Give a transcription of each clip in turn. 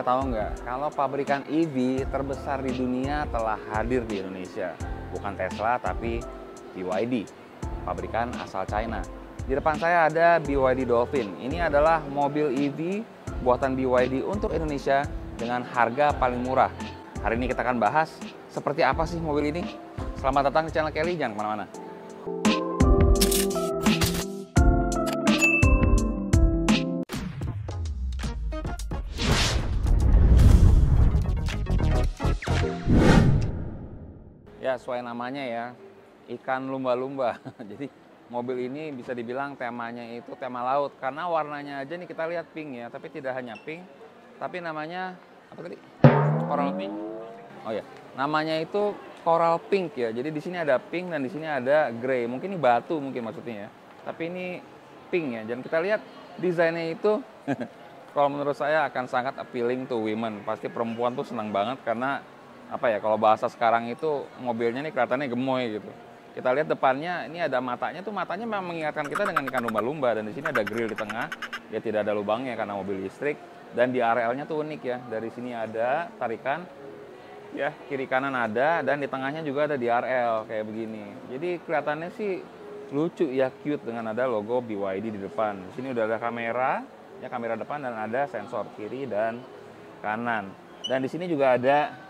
pada tahu nggak, kalau pabrikan EV terbesar di dunia telah hadir di Indonesia. Bukan Tesla, tapi BYD, pabrikan asal China. Di depan saya ada BYD Dolphin. Ini adalah mobil EV buatan BYD untuk Indonesia dengan harga paling murah. Hari ini kita akan bahas seperti apa sih mobil ini. Selamat datang di channel Kelly, jangan kemana-mana. Ya, sesuai namanya ya, ikan lumba-lumba. Jadi mobil ini bisa dibilang temanya itu tema laut. Karena warnanya aja nih kita lihat pink ya, tapi tidak hanya pink. Tapi namanya, apa tadi? Coral pink. Oh ya, namanya itu coral pink ya. Jadi di sini ada pink dan di sini ada grey. Mungkin ini batu mungkin maksudnya ya. Tapi ini pink ya. Dan kita lihat desainnya itu, kalau menurut saya akan sangat appealing to women. Pasti perempuan tuh senang banget karena apa ya, kalau bahasa sekarang itu mobilnya nih kelihatannya gemoy gitu. Kita lihat depannya ini ada matanya tuh, matanya memang mengingatkan kita dengan ikan lumba-lumba, dan di sini ada grill di tengah. Dia tidak ada lubangnya karena mobil listrik, dan di arealnya tuh unik ya. Dari sini ada tarikan ya, kiri kanan ada, dan di tengahnya juga ada DRL kayak begini. Jadi kelihatannya sih lucu ya, cute dengan ada logo BYD di depan. Di sini udah ada kamera ya, kamera depan, dan ada sensor kiri dan kanan. Dan di sini juga ada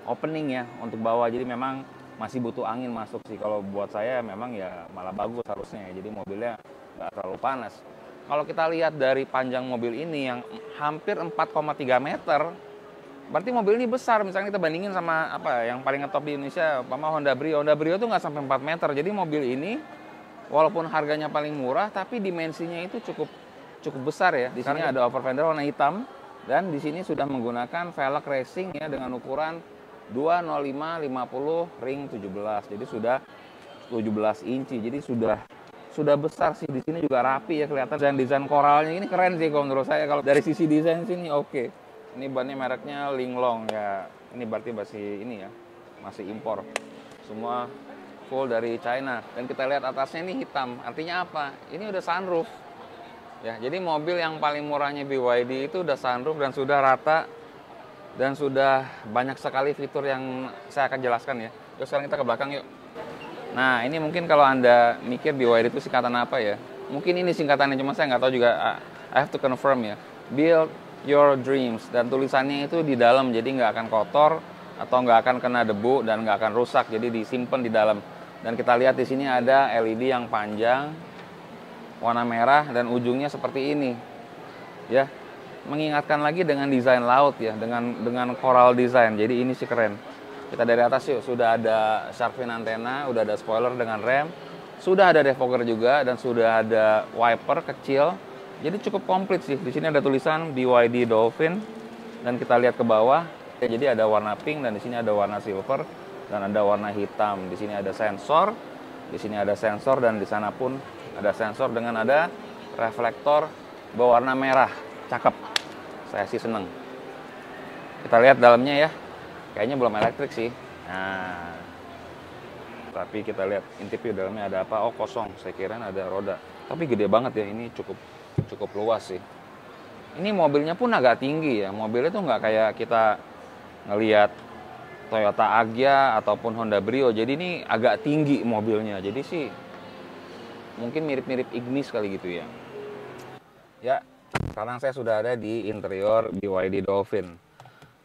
opening ya untuk bawah, jadi memang masih butuh angin masuk sih. Kalau buat saya memang ya malah bagus harusnya ya, jadi mobilnya nggak terlalu panas. Kalau kita lihat dari panjang mobil ini yang hampir 4,3 meter, berarti mobil ini besar. Misalnya kita bandingin sama apa yang paling ngetop di Indonesia, sama Honda Brio. Honda Brio tuh nggak sampai 4 meter. Jadi mobil ini walaupun harganya paling murah, tapi dimensinya itu cukup besar ya. Di sini ada over fender warna hitam, dan di sini sudah menggunakan velg racing ya dengan ukuran 205/50 ring 17. Jadi sudah 17 inci. Jadi sudah besar sih. Di sini juga rapi ya kelihatan. Dan desain koralnya ini keren sih kalau menurut saya. Kalau dari sisi desain sini oke. Ini bannya mereknya Linglong ya. Ini berarti masih ini ya, masih impor. Semua full dari China. Dan kita lihat atasnya ini hitam. Artinya apa? Ini udah sunroof. Ya, jadi mobil yang paling murahnya BYD itu udah sunroof dan sudah rata. Dan sudah banyak sekali fitur yang saya akan jelaskan ya. Yuk sekarang kita ke belakang yuk. Nah, ini mungkin kalau Anda mikir BYD itu singkatan apa ya? Mungkin ini singkatannya, cuma saya nggak tahu juga. I have to confirm ya. Build your dreams. Dan tulisannya itu di dalam, jadi nggak akan kotor atau nggak akan kena debu dan nggak akan rusak. Jadi disimpan di dalam. Dan kita lihat di sini ada LED yang panjang, warna merah, dan ujungnya seperti ini. Ya, mengingatkan lagi dengan desain laut ya, dengan coral design. Jadi ini sih keren. Kita dari atas yuk. Sudah ada shark fin antena, udah ada spoiler dengan rem, sudah ada defogger juga, dan sudah ada wiper kecil. Jadi cukup komplit sih. Di sini ada tulisan BYD Dolphin, dan kita lihat ke bawah. Jadi ada warna pink, dan di sini ada warna silver, dan ada warna hitam. Di sini ada sensor, di sini ada sensor, dan di sana pun ada sensor dengan ada reflektor berwarna merah. Cakep, saya sih seneng. Kita lihat dalamnya ya, kayaknya belum elektrik sih. Nah, tapi kita lihat intip di dalamnya ada apa. Oh, kosong, saya kira ada roda. Tapi gede banget ya, ini cukup luas sih. Ini mobilnya pun agak tinggi ya. Mobilnya tuh nggak kayak kita ngelihat Toyota Agya ataupun Honda Brio. Jadi ini agak tinggi mobilnya. Jadi sih mungkin mirip-mirip Ignis kali gitu ya. Ya, sekarang saya sudah ada di interior BYD Dolphin.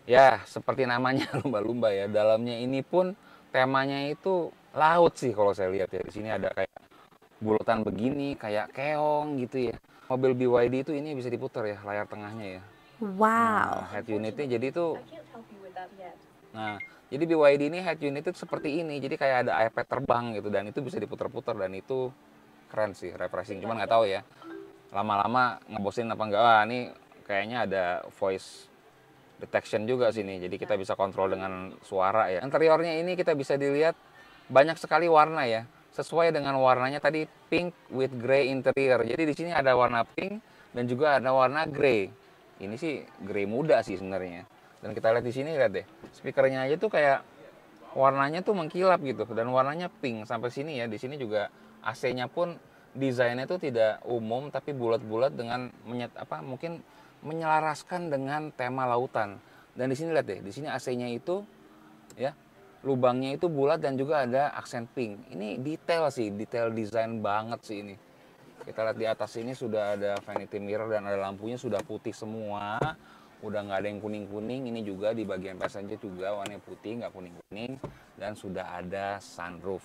Ya, seperti namanya lumba-lumba ya. Dalamnya ini pun temanya itu laut sih kalau saya lihat ya. Di sini ada kayak bulatan begini, kayak keong gitu ya. Mobil BYD itu ini bisa diputar ya, layar tengahnya ya. Wow. Nah, head unitnya jadi itu. Nah, jadi BYD ini head unit itu seperti ini. Jadi kayak ada iPad terbang gitu, dan itu bisa diputar-putar, dan itu keren sih, refreshing. Cuman nggak tahu ya, lama-lama ngebosin apa enggak. Wah, ini kayaknya ada voice detection juga sini, jadi kita bisa kontrol dengan suara ya. Interiornya ini kita bisa dilihat banyak sekali warna ya, sesuai dengan warnanya tadi, pink with grey interior. Jadi di sini ada warna pink dan juga ada warna grey. Ini sih grey muda sih sebenarnya. Dan kita lihat di sini, lihat deh, speakernya aja tuh kayak warnanya tuh mengkilap gitu, dan warnanya pink sampai sini ya. Di sini juga AC-nya pun desainnya tuh tidak umum, tapi bulat-bulat dengan mungkin menyelaraskan dengan tema lautan. Dan di sini lihat deh, di sini AC-nya itu ya, lubangnya itu bulat dan juga ada aksen pink. Ini detail sih, detail desain banget sih ini. Kita lihat di atas ini sudah ada vanity mirror dan ada lampunya sudah putih semua. Udah nggak ada yang kuning-kuning. Ini juga di bagian passenger juga warnanya putih, nggak kuning-kuning. Dan sudah ada sunroof.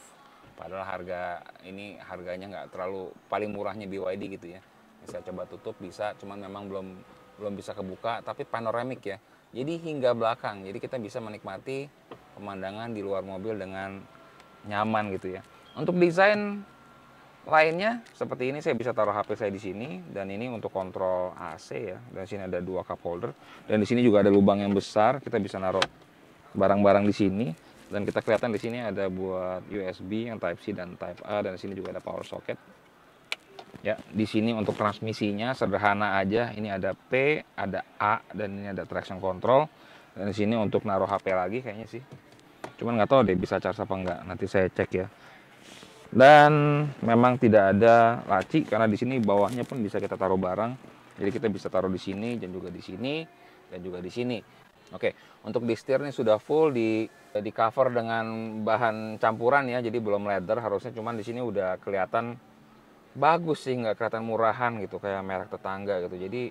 Padahal harganya nggak terlalu, paling murahnya BYD gitu ya. Bisa coba tutup bisa, cuman memang belum bisa kebuka. Tapi panoramik ya. Jadi hingga belakang. Jadi kita bisa menikmati pemandangan di luar mobil dengan nyaman gitu ya. Untuk desain lainnya seperti ini, saya bisa taruh HP saya di sini, dan ini untuk kontrol AC ya. Dan sini ada 2 cup holder, dan di sini juga ada lubang yang besar, kita bisa naruh barang-barang di sini. Dan kita kelihatan di sini ada buat USB yang Type C dan Type A, dan di sini juga ada power socket. Ya, di sini untuk transmisinya sederhana aja. Ini ada P, ada A, dan ini ada traction control. Dan di sini untuk naruh HP lagi kayaknya sih. Cuman nggak tahu deh bisa charge apa enggak. Nanti saya cek ya. Dan memang tidak ada laci karena di sini bawahnya pun bisa kita taruh barang. Jadi kita bisa taruh di sini dan juga di sini dan juga di sini. Oke, untuk di setir ini sudah full di cover dengan bahan campuran ya. Jadi belum leather harusnya, cuman di sini udah kelihatan bagus sih, nggak kelihatan murahan gitu kayak merek tetangga gitu. Jadi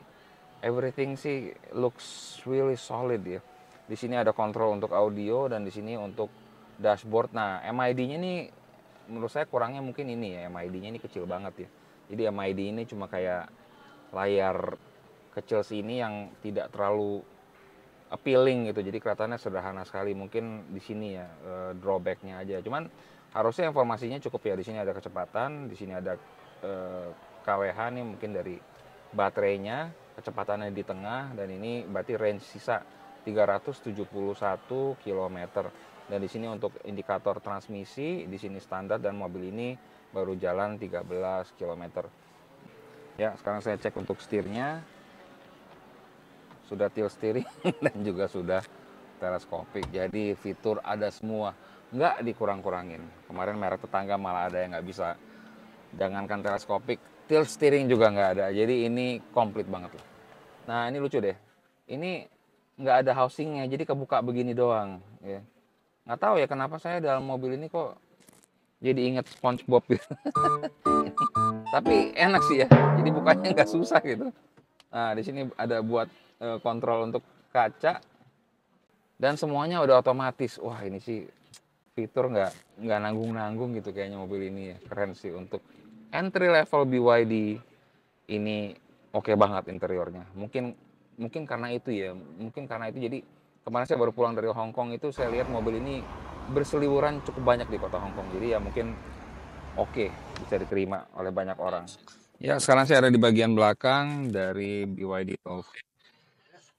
everything sih looks really solid ya. Di sini ada kontrol untuk audio dan di sini untuk dashboard. Nah, MID-nya nih menurut saya kurangnya mungkin ini ya, MID-nya ini kecil banget ya. Jadi MID ini cuma kayak layar kecil sini yang tidak terlalu appealing gitu. Jadi kelihatannya sederhana sekali. Mungkin di sini ya drawback-nya aja. Cuman harusnya informasinya cukup ya. Di sini ada kecepatan, di sini ada KWH nih mungkin dari baterainya, kecepatannya di tengah, dan ini berarti range sisa 371 km. Dan di sini untuk indikator transmisi di sini standar, dan mobil ini baru jalan 13 km. Ya, sekarang saya cek untuk setirnya. Sudah tilt steering dan juga sudah teleskopik. Jadi fitur ada semua, nggak dikurang-kurangin. Kemarin merek tetangga malah ada yang nggak bisa. Jangankan teleskopik, tilt steering juga nggak ada. Jadi ini komplit banget lah. Nah, ini lucu deh. Ini nggak ada housingnya, jadi kebuka begini doang. Ya. Nggak tahu ya kenapa saya dalam mobil ini kok jadi inget SpongeBob gitu. Tapi enak sih ya. Jadi bukanya nggak susah gitu. Nah, di sini ada buat kontrol untuk kaca, dan semuanya udah otomatis. Wah, ini sih fitur nggak nanggung-nanggung gitu kayaknya mobil ini ya. Keren sih untuk entry level BYD ini, oke banget interiornya. Mungkin mungkin karena itu ya, mungkin karena itu jadi kemarin saya baru pulang dari Hong Kong itu saya lihat mobil ini berseliweran cukup banyak di kota Hong Kong. Jadi ya mungkin oke, bisa diterima oleh banyak orang. Ya, sekarang saya ada di bagian belakang dari BYD Dolphin.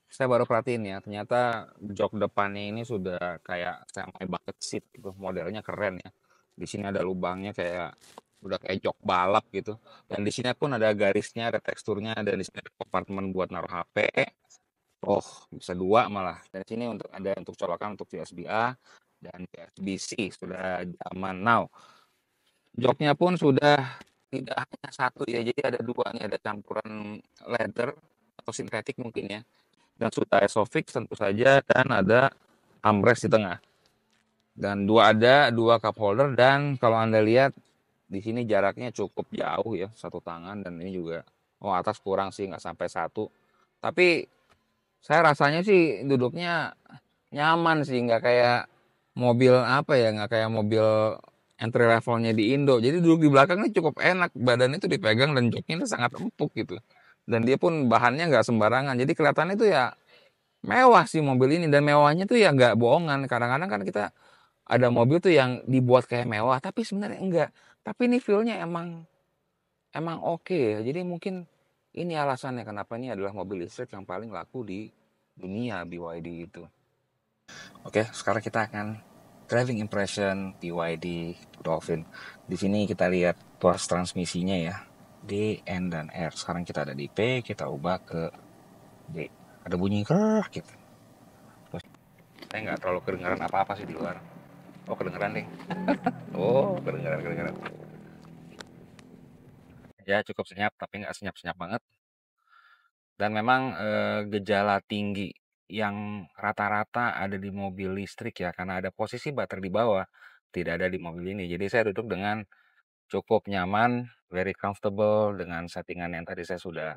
Saya baru perhatiin ya, ternyata jok depannya ini sudah kayak semi bucket seat gitu. Modelnya keren ya. Di sini ada lubangnya kayak udah kayak jok balap gitu. Dan di sini pun ada garisnya, ada teksturnya, dan di sini ada kompartemen buat naruh HP. Oh, bisa 2 malah. Dan di sini untuk colokan untuk USB-A dan USB-C sudah zaman now. Joknya pun sudah tidak hanya satu ya, jadi ada 2 nih, ada campuran leather atau sintetik mungkin ya. Dan sudah Isofix tentu saja, dan ada armrest di tengah. Dan ada 2 cup holder, dan kalau Anda lihat di sini jaraknya cukup jauh ya, 1 tangan, dan ini juga atas kurang sih, nggak sampai 1. Tapi saya rasanya sih duduknya nyaman sih, nggak kayak mobil apa ya, nggak kayak mobil entry levelnya di Indo. Jadi duduk di belakangnya cukup enak, badannya itu dipegang dan joknya itu sangat empuk gitu. Dan dia pun bahannya nggak sembarangan, jadi kelihatannya itu ya mewah sih mobil ini. Dan mewahnya tuh ya nggak bohongan. Kadang-kadang kan kita ada mobil tuh yang dibuat kayak mewah, tapi sebenarnya enggak. Tapi ini feel-nya emang oke ya. Jadi mungkin ini alasannya kenapa ini adalah mobil listrik yang paling laku di dunia, BYD itu. Oke, sekarang kita akan driving impression BYD Dolphin. Di sini kita lihat tuas transmisinya ya. D, N, dan R. Sekarang kita ada di P, kita ubah ke D. Ada bunyi kerah gitu. Terus saya nggak terlalu kedengaran apa-apa sih di luar. Oh, kedengeran deh. Oh, kedengeran. Ya, cukup senyap, tapi nggak senyap-senyap banget. Dan memang, gejala tinggi yang rata-rata ada di mobil listrik ya, karena ada posisi baterai di bawah, tidak ada di mobil ini. Jadi saya duduk dengan cukup nyaman, very comfortable dengan settingan yang tadi saya sudah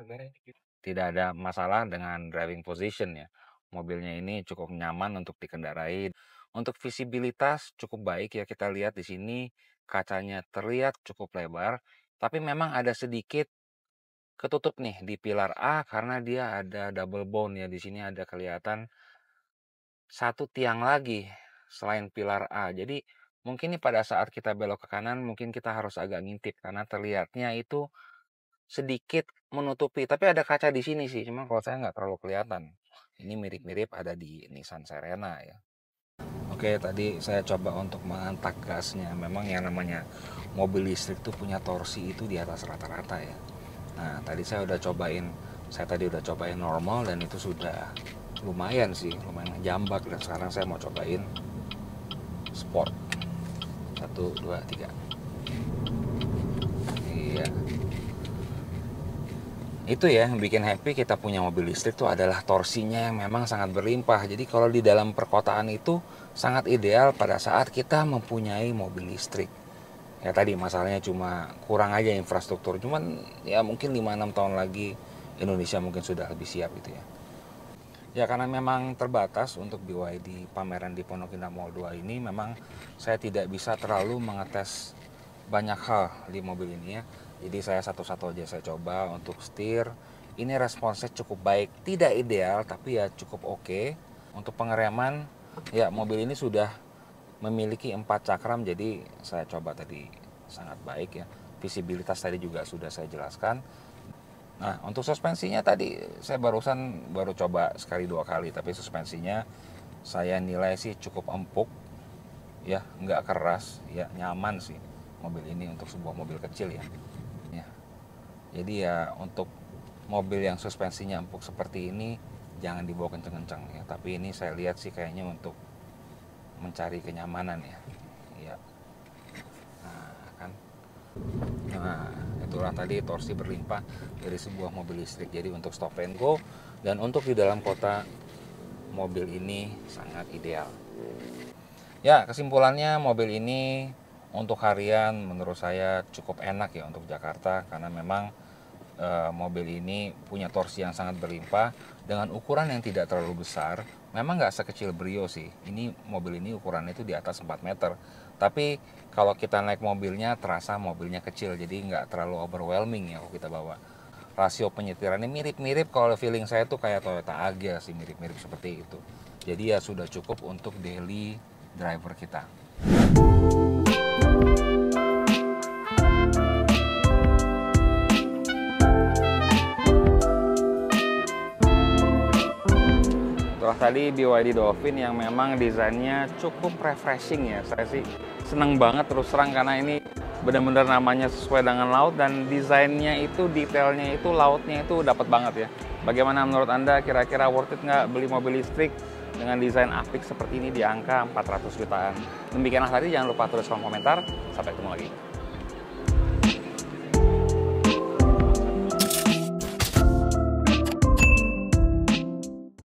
tidak ada masalah dengan driving position ya. Mobilnya ini cukup nyaman untuk dikendarai. Untuk visibilitas cukup baik ya, kita lihat di sini kacanya terlihat cukup lebar, tapi memang ada sedikit ketutup nih di pilar A karena dia ada double bone ya. Di sini ada kelihatan satu tiang lagi selain pilar A. Jadi mungkin nih pada saat kita belok ke kanan mungkin kita harus agak ngintip karena terlihatnya itu sedikit menutupi. Tapi ada kaca di sini sih, cuma kalau saya nggak terlalu kelihatan. Ini mirip-mirip ada di Nissan Serena ya. Oke, tadi saya coba untuk mengangkat gasnya. Memang yang namanya mobil listrik tuh punya torsi itu di atas rata-rata ya. Nah, saya tadi udah cobain normal dan itu sudah lumayan sih, lumayan jambak. Dan sekarang saya mau cobain sport. 1, 2, 3. Iya. Itu ya yang bikin happy kita punya mobil listrik tuh adalah torsinya yang memang sangat berlimpah. Jadi kalau di dalam perkotaan itu sangat ideal pada saat kita mempunyai mobil listrik. Ya tadi masalahnya cuma kurang aja infrastruktur. Cuman ya mungkin 5-6 tahun lagi Indonesia mungkin sudah lebih siap gitu ya. Ya karena memang terbatas untuk BYD pameran di Pondok Indah Mall 2 ini, memang saya tidak bisa terlalu mengetes banyak hal di mobil ini ya. Jadi saya satu-satu aja saya coba untuk setir. Ini responsnya cukup baik, tidak ideal tapi ya cukup oke. Untuk pengereman ya mobil ini sudah memiliki 4 cakram, jadi saya coba tadi sangat baik ya. Visibilitas tadi juga sudah saya jelaskan. Nah, untuk suspensinya tadi saya baru coba sekali 2 kali, tapi suspensinya saya nilai sih cukup empuk ya, nggak keras ya, nyaman sih mobil ini untuk sebuah mobil kecil ya. Ya. Jadi ya untuk mobil yang suspensinya empuk seperti ini jangan dibawa kenceng-kenceng ya, tapi ini saya lihat sih kayaknya untuk mencari kenyamanan ya. Ya. Nah, kan. Nah, itulah tadi torsi berlimpah dari sebuah mobil listrik. Jadi untuk stop and go dan untuk di dalam kota mobil ini sangat ideal. Ya, kesimpulannya mobil ini untuk harian menurut saya cukup enak ya untuk Jakarta karena memang mobil ini punya torsi yang sangat berlimpah dengan ukuran yang tidak terlalu besar. Memang nggak sekecil Brio sih. Ini mobil ini ukurannya itu di atas 4 meter. Tapi kalau kita naik mobilnya terasa mobilnya kecil, jadi nggak terlalu overwhelming ya kalau kita bawa. Rasio penyetirannya mirip-mirip, kalau feeling saya tuh kayak Toyota Agya sih, mirip-mirip seperti itu. Jadi ya sudah cukup untuk daily driver kita. Setelah tadi BYD Dolphin yang memang desainnya cukup refreshing ya. Saya sih seneng banget terus terang karena ini benar-benar namanya sesuai dengan laut dan desainnya itu, detailnya itu, lautnya itu dapat banget ya. Bagaimana menurut Anda, kira-kira worth it nggak beli mobil listrik dengan desain apik seperti ini di angka 400 jutaan? Demikianlah tadi, jangan lupa tulis kolom komentar. Sampai ketemu lagi.